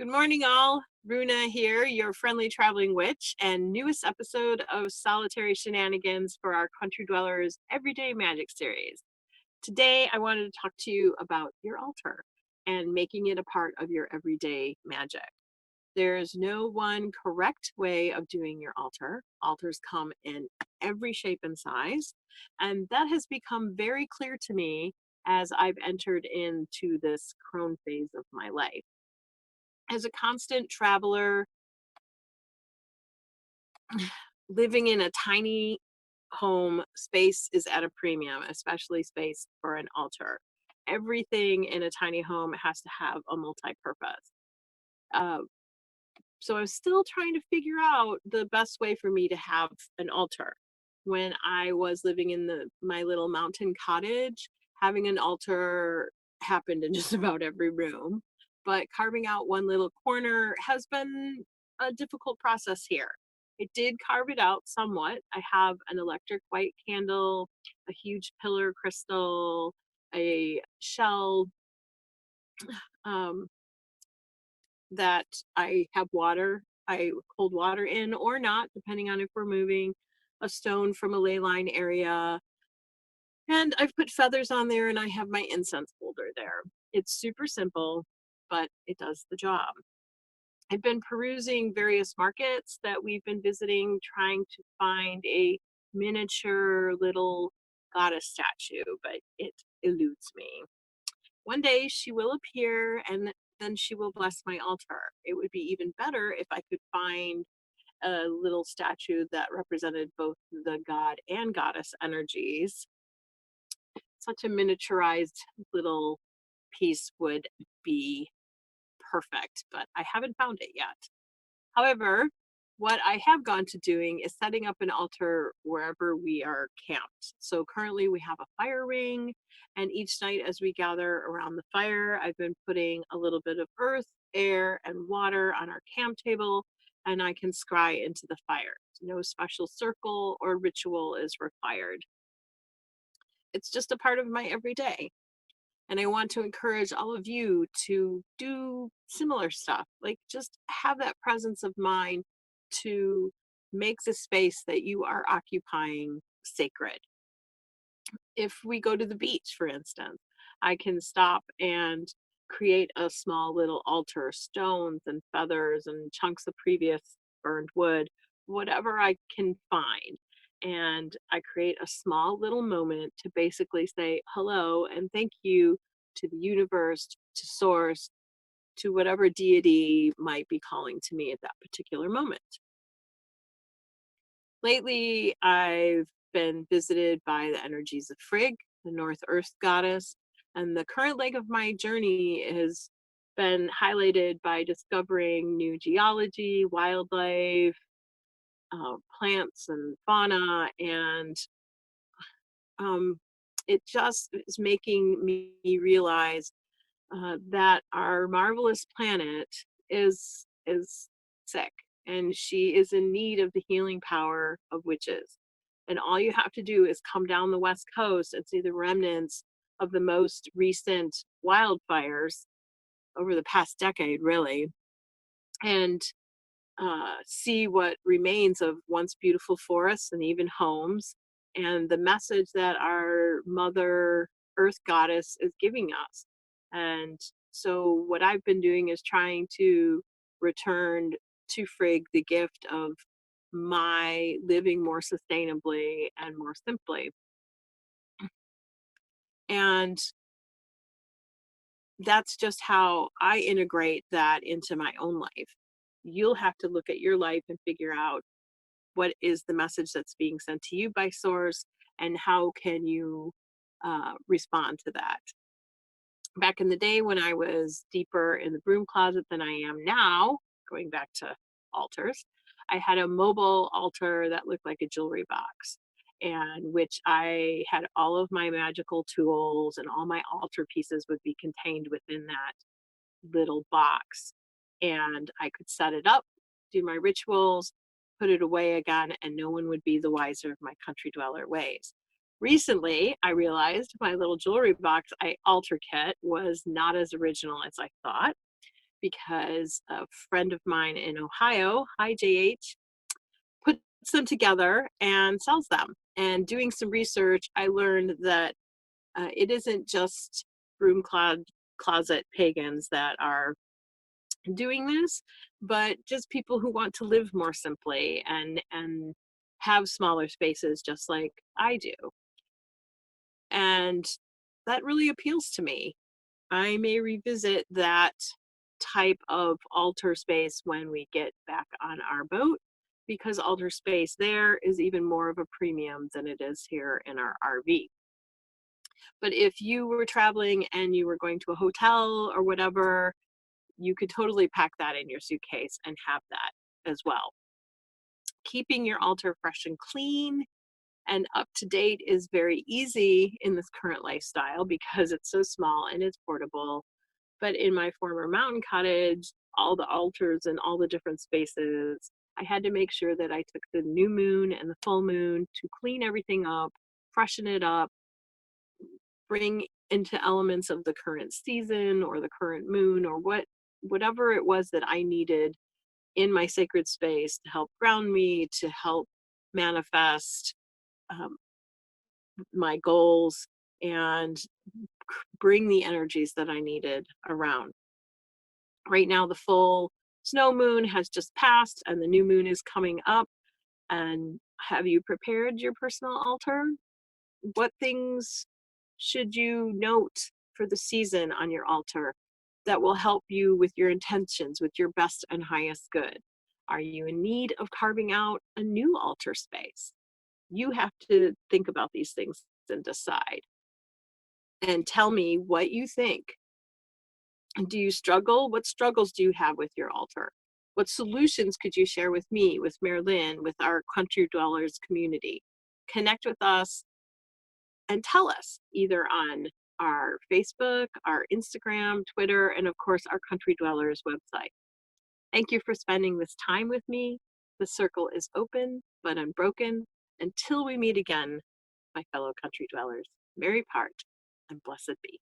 Good morning, all. Runa here, your friendly traveling witch, and newest episode of Solitary Shenanigans for our Country Dwellers Everyday Magic series. Today, I wanted to talk to you about your altar and making it a part of your everyday magic. There's no one correct way of doing your altar. Altars come in every shape and size, and that has become very clear to me as I've entered into this crone phase of my life. As a constant traveler, living in a tiny home, space is at a premium, especially space for an altar. Everything in a tiny home has to have a multi-purpose. Uh, so I'm still trying to figure out the best way for me to have an altar. When I was living in my little mountain cottage, having an altar happened in just about every room. But carving out one little corner has been a difficult process here. I did carve it out somewhat. I have an electric white candle, a huge pillar crystal, a shell, um, that I have water. I hold water in or not, depending on if we're moving, a stone from a ley line area. And I've put feathers on there and I have my incense holder there. It's super simple, but it does the job. I've been perusing various markets that we've been visiting, trying to find a miniature little goddess statue, but it eludes me. One day she will appear and then she will bless my altar. It would be even better if I could find a little statue that represented both the god and goddess energies. Such a miniaturized little piece would be perfect, but I haven't found it yet. However, what I have gone to doing is setting up an altar wherever we are camped. So currently we have a fire ring, and each night as we gather around the fire, I've been putting a little bit of earth, air, and water on our camp table, and I can scry into the fire. No special circle or ritual is required. It's just a part of my everyday. And I want to encourage all of you to do similar stuff. Like just have that presence of mind to make the space that you are occupying sacred. If we go to the beach, for instance, I can stop and create a small little altar, stones and feathers and chunks of previous burned wood, whatever I can find. And I create a small little moment to basically say hello and thank you to the universe, to source, to whatever deity might be calling to me at that particular moment. Lately, I've been visited by the energies of Frigg, the North Earth goddess, and the current leg of my journey has been highlighted by discovering new geology, wildlife, plants, and fauna, and um, it just is making me realize that our marvelous planet is sick and she is in need of the healing power of witches. And all you have to do is come down the west coast and see the remnants of the most recent wildfires over the past decade, really, and see what remains of once beautiful forests and even homes, and the message that our mother earth goddess is giving us. And so what I've been doing is trying to return to Frigg the gift of my living more sustainably and more simply. And that's just how I integrate that into my own life. You'll have to look at your life and figure out what is the message that's being sent to you by source and how can you respond to that. Back in the day when I was deeper in the broom closet than I am now, going back to altars, I had a mobile altar that looked like a jewelry box, and which I had all of my magical tools and all my altar pieces would be contained within that little box. And I could set it up, do my rituals, put it away again, and no one would be the wiser of my country dweller ways. Recently, I realized my little jewelry box altar kit was not as original as I thought. because a friend of mine in Ohio, hi JH, puts them together and sells them. And doing some research, I learned that it isn't just closet pagans that are doing this, but just people who want to live more simply and have smaller spaces just like I do. And that really appeals to me. I may revisit that type of altar space when we get back on our boat, because altar space there is even more of a premium than it is here in our RV. But if you were traveling and you were going to a hotel or whatever, you could totally pack that in your suitcase and have that as well. Keeping your altar fresh and clean and up to date is very easy in this current lifestyle because it's so small and it's portable. But in my former mountain cottage, all the altars and all the different spaces, I had to make sure that I took the new moon and the full moon to clean everything up, freshen it up, bring into elements of the current season or the current moon or whatever it was that I needed in my sacred space to help ground me, to help manifest um, my goals and bring the energies that I needed around. Right now, the full snow moon has just passed and the new moon is coming up. And have you prepared your personal altar? What things should you note for the season on your altar that will help you with your intentions, with your best and highest good? Are you in need of carving out a new altar space? You have to think about these things and decide. And tell me what you think. Do you struggle? What struggles do you have with your altar? What solutions could you share with me, with Marilyn, with our Country Dwellers community? Connect with us and tell us either on our Facebook, our Instagram, Twitter, and of course, our Country Dwellers website. Thank you for spending this time with me. The circle is open but unbroken. Until we meet again, my fellow country dwellers, merry part and blessed be.